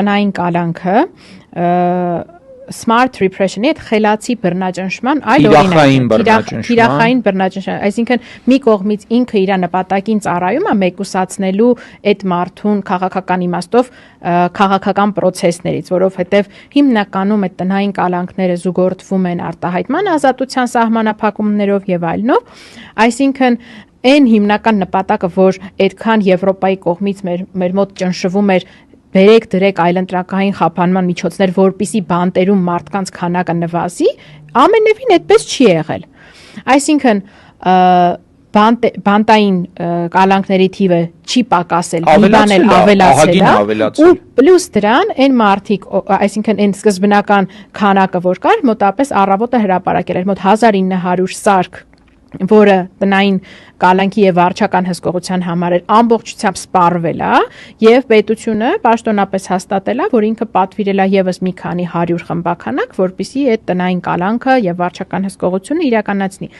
Տնային կալանքը smart repression-ի հետ խելացի բռնաճնշման այլ թիրախային բռնաճնշման, այսինքն մի կողմից ինքը իր նպատակին ծառայում է մեկուսացնելու այդ մարդուն քաղաքական իմաստով քաղաքական process-ներից, որովհետև հիմնականում այդ տնային կալանքները զուգորդվում են արտահայտման ազատության սահմանափակումներով եւ այլնով, այսինքն այն հիմնական նպատակը, որ այդքան Եվրոպայի կողմից մեր մոտ ճնշվում էր բերեք դրեք այլընտրանքային խափանման միջոցներ, որպիսի բանտերում մարդկանց քանակը նվազի, ամենևին այդպես չի եղել։ Այսինքն բանտային կալանքների թիվը չի պակասել, մի բան էլ ավելացել է, ու պլյուս դրան այն մարդիկ, այսինքն այն սկզբնական քանակը, որ կար, մոտապես առավոտը հրապարակել էր, մոտ 1900 սարք, որը տնային կալանքի եւ վարչական հսկողության համար էր ամբողջությամբ սպառվել է եւ պետությունը պաշտոնապես հաստատել է, որ ինքը պատվիրել է եւս մի քանի 100 խմբականակ, որպիսի այդ տնային կալանքը եւ վարչական հսկողությունը իրականացնի։